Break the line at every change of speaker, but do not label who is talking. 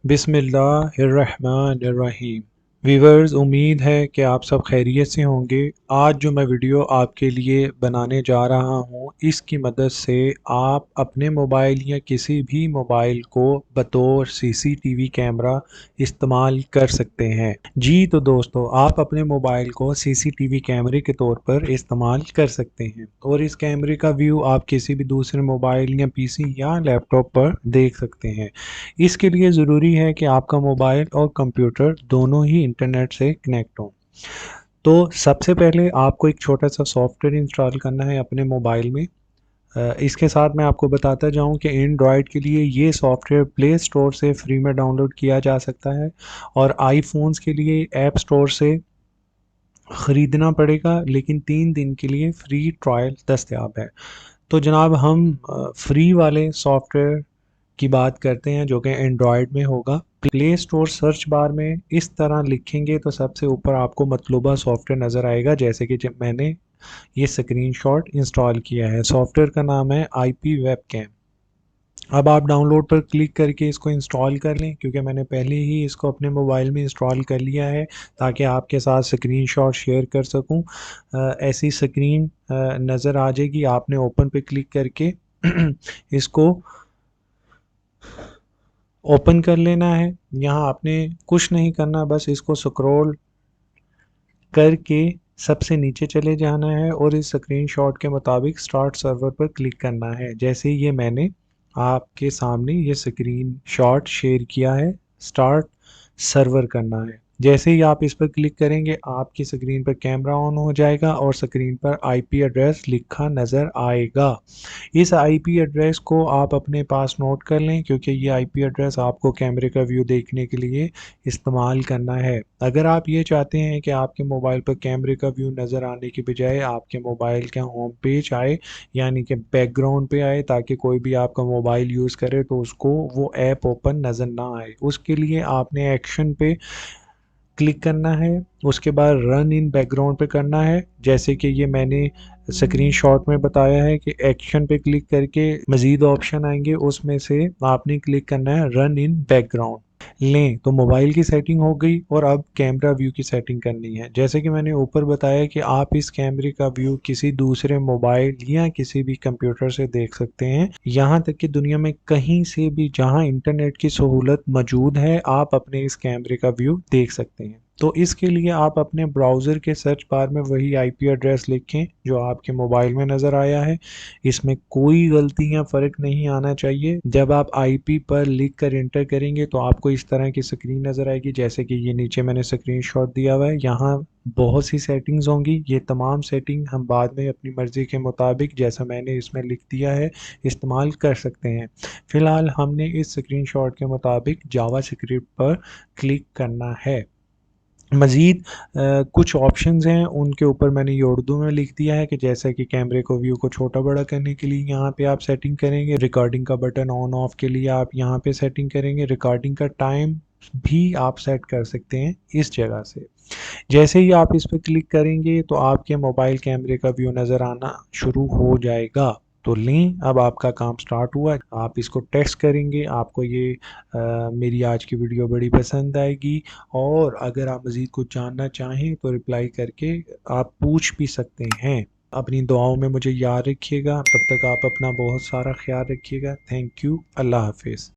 बिस्मिल्लाहिर्रहमानिर्रहीम। वीवर्स, उम्मीद है कि आप सब खैरियत से होंगे। आज जो मैं वीडियो आपके लिए बनाने जा रहा हूँ, इसकी मदद से आप अपने मोबाइल या किसी भी मोबाइल को बतौर सीसीटीवी कैमरा इस्तेमाल कर सकते हैं। जी तो दोस्तों, आप अपने मोबाइल को सीसीटीवी कैमरे के तौर पर इस्तेमाल कर सकते हैं और इस कैमरे का व्यू आप किसी भी दूसरे मोबाइल या पीसी या लैपटॉप पर देख सकते हैं। इसके लिए ज़रूरी है कि आपका मोबाइल और कंप्यूटर दोनों ही इंटरनेट से कनेक्ट हों। तो सबसे पहले आपको एक छोटा सा सॉफ्टवेयर इंस्टॉल करना है अपने मोबाइल में। इसके साथ मैं आपको बताता जाऊं कि एंड्रॉयड के लिए ये सॉफ्टवेयर प्ले स्टोर से फ्री में डाउनलोड किया जा सकता है और आईफोन्स के लिए ऐप स्टोर से ख़रीदना पड़ेगा, लेकिन 3 दिन के लिए फ्री ट्रायल दस्तयाब है। तो जनाब, हम फ्री वाले सॉफ्टवेयर की बात करते हैं जो कि एंड्रॉयड में होगा। प्ले स्टोर सर्च बार में इस तरह लिखेंगे तो सबसे ऊपर आपको मतलूबा सॉफ्टवेयर नज़र आएगा, जैसे कि जब मैंने ये स्क्रीनशॉट इंस्टॉल किया है। सॉफ्टवेयर का नाम है IP वेबकैम। अब आप डाउनलोड पर क्लिक करके इसको इंस्टॉल कर लें, क्योंकि मैंने पहले ही इसको अपने मोबाइल में इंस्टॉल कर लिया है ताकि आपके साथ स्क्रीनशॉट शेयर कर सकूं। ऐसी स्क्रीन नज़र आ जाएगी, आपने ओपन पे क्लिक करके इसको ओपन कर लेना है। यहाँ आपने कुछ नहीं करना, बस इसको स्क्रॉल करके सबसे नीचे चले जाना है और इस स्क्रीनशॉट के मुताबिक स्टार्ट सर्वर पर क्लिक करना है। जैसे ही ये मैंने आपके सामने ये स्क्रीनशॉट शेयर किया है, स्टार्ट सर्वर करना है। जैसे ही आप इस पर क्लिक करेंगे, आपकी स्क्रीन पर कैमरा ऑन हो जाएगा और स्क्रीन पर IP एड्रेस लिखा नज़र आएगा। इस IP एड्रेस को आप अपने पास नोट कर लें, क्योंकि ये IP एड्रेस आपको कैमरे का व्यू देखने के लिए इस्तेमाल करना है। अगर आप ये चाहते हैं कि आपके मोबाइल पर कैमरे का व्यू नज़र आने की बजाय आपके मोबाइल का होम पेज आए, यानी कि बैकग्राउंड पे आए, ताकि कोई भी आपका मोबाइल यूज़ करे तो उसको वो ऐप ओपन नज़र ना आए, उसके लिए आपने एक्शन पे क्लिक करना है। उसके बाद रन इन बैकग्राउंड पे करना है, जैसे कि ये मैंने स्क्रीनशॉट में बताया है कि एक्शन पे क्लिक करके मज़ीद ऑप्शन आएंगे, उसमें से आपने क्लिक करना है रन इन बैकग्राउंड। लें तो मोबाइल की सेटिंग हो गई और अब कैमरा व्यू की सेटिंग करनी है। जैसे कि मैंने ऊपर बताया कि आप इस कैमरे का व्यू किसी दूसरे मोबाइल या किसी भी कंप्यूटर से देख सकते हैं। यहाँ तक कि दुनिया में कहीं से भी जहाँ इंटरनेट की सहूलत मौजूद है, आप अपने इस कैमरे का व्यू देख सकते हैं। तो इसके लिए आप अपने ब्राउज़र के सर्च बार में वही IP एड्रेस लिखें जो आपके मोबाइल में नज़र आया है। इसमें कोई गलती या फ़र्क नहीं आना चाहिए। जब आप IP पर लिख कर इंटर करेंगे तो आपको इस तरह की स्क्रीन नज़र आएगी, जैसे कि ये नीचे मैंने स्क्रीनशॉट दिया हुआ है। यहाँ बहुत सी सेटिंग्स होंगी, ये तमाम सेटिंग हम बाद में अपनी मर्ज़ी के मुताबिक, जैसा मैंने इसमें लिख दिया है, इस्तेमाल कर सकते हैं। फ़िलहाल हमने इस स्क्रीनशॉट के मुताबिक जावा स्क्रिप्ट पर क्लिक करना है। मज़ीद कुछ ऑप्शंस हैं, उनके ऊपर मैंने ये उर्दू में लिख दिया है कि जैसे कि कैमरे को व्यू को छोटा बड़ा करने के लिए यहाँ पे आप सेटिंग करेंगे, रिकॉर्डिंग का बटन ऑन ऑफ के लिए आप यहाँ पे सेटिंग करेंगे, रिकॉर्डिंग का टाइम भी आप सेट कर सकते हैं इस जगह से। जैसे ही आप इस पर क्लिक करेंगे तो आपके मोबाइल कैमरे का व्यू नज़र आना शुरू हो जाएगा। तो लें, अब आपका काम स्टार्ट हुआ। आप इसको टेस्ट करेंगे, आपको ये मेरी आज की वीडियो बड़ी पसंद आएगी। और अगर आप मज़ीद कुछ जानना चाहें तो रिप्लाई करके आप पूछ भी सकते हैं। अपनी दुआओं में मुझे याद रखिएगा। तब तक आप अपना बहुत सारा ख्याल रखिएगा। Thank you. अल्लाह हाफिज़।